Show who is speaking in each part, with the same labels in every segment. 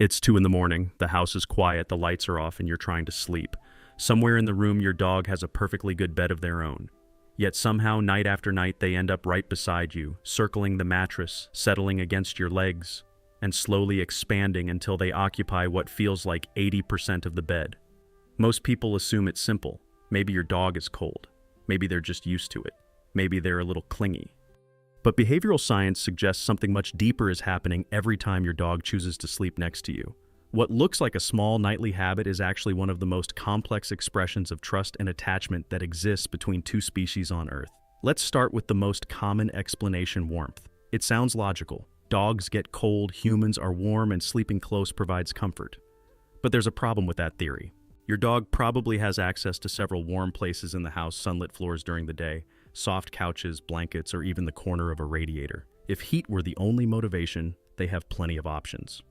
Speaker 1: It's 2 in the morning, the house is quiet, the lights are off, and you're trying to sleep. Somewhere in the room, your dog has a perfectly good bed of their own. Yet somehow, night after night, they end up right beside you, circling the mattress, settling against your legs, and slowly expanding until they occupy what feels like 80% of the bed. Most people assume it's simple. Maybe your dog is cold. Maybe they're just used to it. Maybe they're a little clingy. But behavioral science suggests something much deeper is happening every time your dog chooses to sleep next to you. What looks like a small nightly habit is actually one of the most complex expressions of trust and attachment that exists between two species on Earth. Let's start with the most common explanation: warmth. It sounds logical. Dogs get cold, humans are warm, and sleeping close provides comfort. But there's a problem with that theory. Your dog probably has access to several warm places in the house: sunlit floors during the day, soft couches, blankets, or even the corner of a radiator. If heat were the only motivation, they have plenty of options.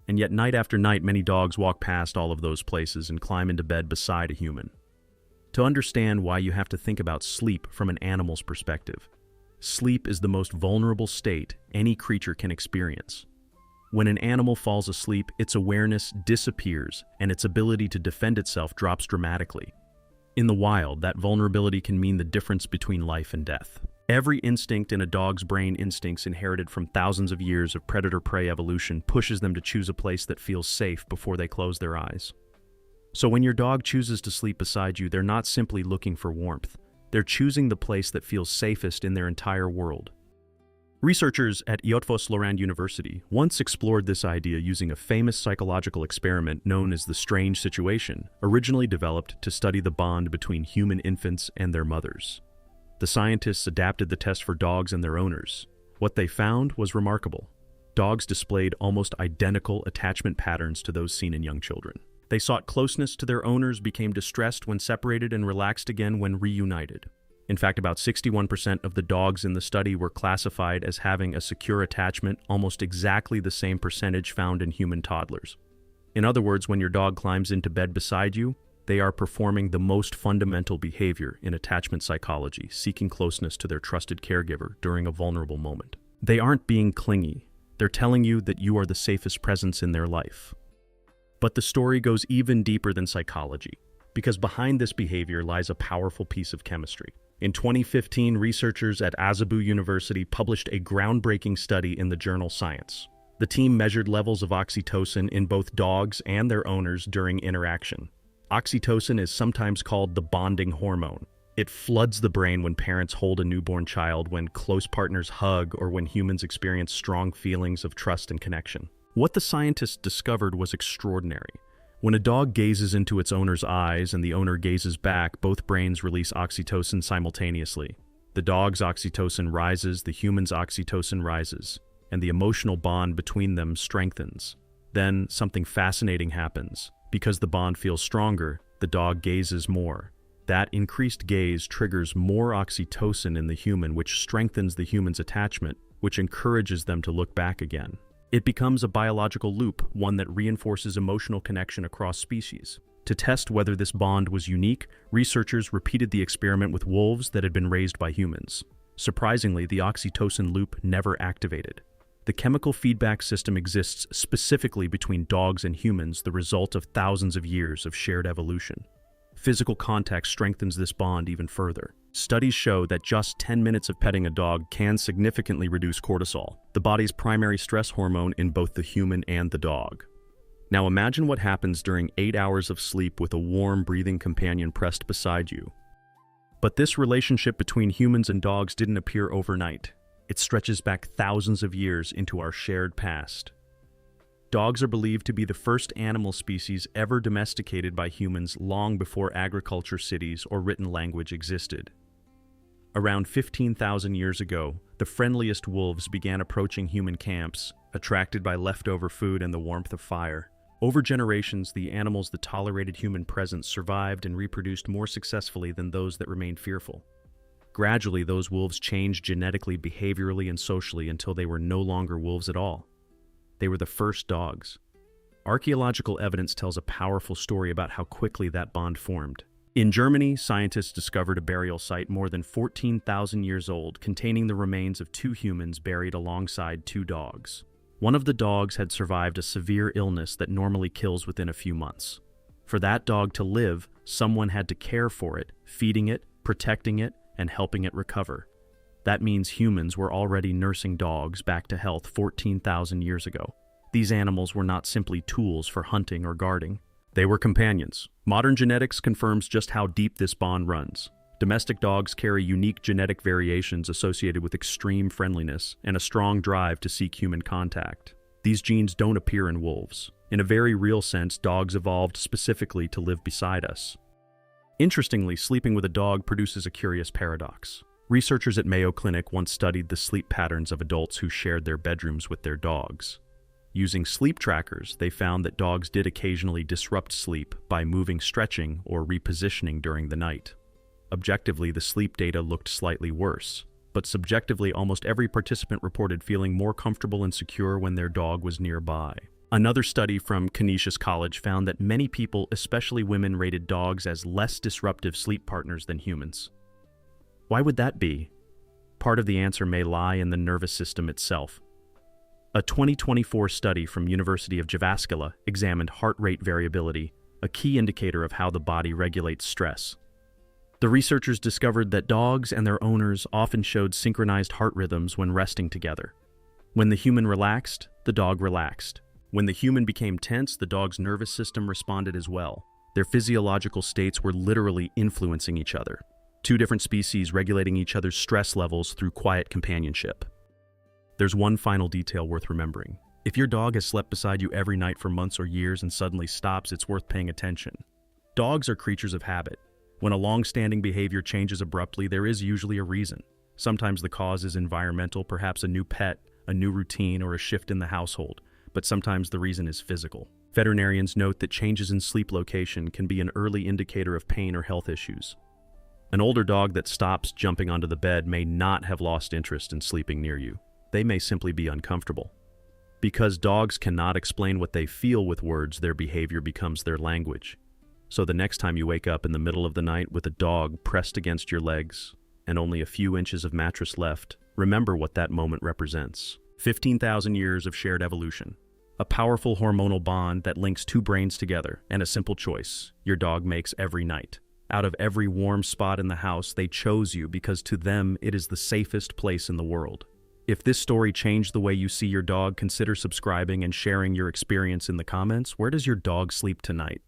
Speaker 1: And yet night after night, many dogs walk past all of those places and climb into bed beside a human. To understand why, you have to think about sleep from an animal's perspective. Sleep is the most vulnerable state any creature can experience. When an animal falls asleep, its awareness disappears and its ability to defend itself drops dramatically. In the wild, that vulnerability can mean the difference between life and death. Every instinct in a dog's brain, instincts inherited from thousands of years of predator-prey evolution, pushes them to choose a place that feels safe before they close their eyes. So when your dog chooses to sleep beside you, they're not simply looking for warmth. They're choosing the place that feels safest in their entire world. Researchers at Eötvös-Loránd University once explored this idea using a famous psychological experiment known as the strange situation, originally developed to study the bond between human infants and their mothers. The scientists adapted the test for dogs and their owners. What they found was remarkable. Dogs displayed almost identical attachment patterns to those seen in young children. They sought closeness to their owners, became distressed when separated, and relaxed again when reunited. In fact, about 61% of the dogs in the study were classified as having a secure attachment, almost exactly the same percentage found in human toddlers. In other words, when your dog climbs into bed beside you, they are performing the most fundamental behavior in attachment psychology, seeking closeness to their trusted caregiver during a vulnerable moment. They aren't being clingy. They're telling you that you are the safest presence in their life. But the story goes even deeper than psychology, because behind this behavior lies a powerful piece of chemistry. In 2015, researchers at Azabu University published a groundbreaking study in the journal Science. The team measured levels of oxytocin in both dogs and their owners during interaction. Oxytocin is sometimes called the bonding hormone. It floods the brain when parents hold a newborn child, when close partners hug, or when humans experience strong feelings of trust and connection. What the scientists discovered was extraordinary. When a dog gazes into its owner's eyes and the owner gazes back, both brains release oxytocin simultaneously. The dog's oxytocin rises, the human's oxytocin rises, and the emotional bond between them strengthens. Then something fascinating happens. Because the bond feels stronger, the dog gazes more. That increased gaze triggers more oxytocin in the human, which strengthens the human's attachment, which encourages them to look back again. It becomes a biological loop, one that reinforces emotional connection across species. To test whether this bond was unique, researchers repeated the experiment with wolves that had been raised by humans. Surprisingly, the oxytocin loop never activated. The chemical feedback system exists specifically between dogs and humans, the result of thousands of years of shared evolution. Physical contact strengthens this bond even further. Studies show that just 10 minutes of petting a dog can significantly reduce cortisol, the body's primary stress hormone in both the human and the dog. Now imagine what happens during 8 hours of sleep with a warm, breathing companion pressed beside you. But this relationship between humans and dogs didn't appear overnight. It stretches back thousands of years into our shared past. Dogs are believed to be the first animal species ever domesticated by humans long before agriculture, cities, or written language existed. Around 15,000 years ago, the friendliest wolves began approaching human camps, attracted by leftover food and the warmth of fire. Over generations, the animals that tolerated human presence survived and reproduced more successfully than those that remained fearful. Gradually, those wolves changed genetically, behaviorally, and socially until they were no longer wolves at all. They were the first dogs. Archaeological evidence tells a powerful story about how quickly that bond formed. In Germany, scientists discovered a burial site more than 14,000 years old containing the remains of 2 humans buried alongside 2 dogs. One of the dogs had survived a severe illness that normally kills within a few months. For that dog to live, someone had to care for it, feeding it, protecting it, and helping it recover. That means humans were already nursing dogs back to health 14,000 years ago. These animals were not simply tools for hunting or guarding. They were companions. Modern genetics confirms just how deep this bond runs. Domestic dogs carry unique genetic variations associated with extreme friendliness and a strong drive to seek human contact. These genes don't appear in wolves. In a very real sense, dogs evolved specifically to live beside us. Interestingly, sleeping with a dog produces a curious paradox. Researchers at Mayo Clinic once studied the sleep patterns of adults who shared their bedrooms with their dogs. Using sleep trackers, they found that dogs did occasionally disrupt sleep by moving, stretching, or repositioning during the night. Objectively, the sleep data looked slightly worse, but subjectively, almost every participant reported feeling more comfortable and secure when their dog was nearby. Another study from Canisius College found that many people, especially women, rated dogs as less disruptive sleep partners than humans. Why would that be? Part of the answer may lie in the nervous system itself. A 2024 study from University of Jyväskylä examined heart rate variability, a key indicator of how the body regulates stress. The researchers discovered that dogs and their owners often showed synchronized heart rhythms when resting together. When the human relaxed, the dog relaxed. When the human became tense, the dog's nervous system responded as well. Their physiological states were literally influencing each other. Two different species regulating each other's stress levels through quiet companionship. There's one final detail worth remembering. If your dog has slept beside you every night for months or years and suddenly stops, it's worth paying attention. Dogs are creatures of habit. When a long-standing behavior changes abruptly, there is usually a reason. Sometimes the cause is environmental, perhaps a new pet, a new routine, or a shift in the household. But sometimes the reason is physical. Veterinarians note that changes in sleep location can be an early indicator of pain or health issues. An older dog that stops jumping onto the bed may not have lost interest in sleeping near you. They may simply be uncomfortable. Because dogs cannot explain what they feel with words, their behavior becomes their language. So the next time you wake up in the middle of the night with a dog pressed against your legs and only a few inches of mattress left, remember what that moment represents. 15,000 years of shared evolution. A powerful hormonal bond that links two brains together, and a simple choice your dog makes every night. Out of every warm spot in the house, they chose you because to them it is the safest place in the world. If this story changed the way you see your dog, consider subscribing and sharing your experience in the comments. Where does your dog sleep tonight?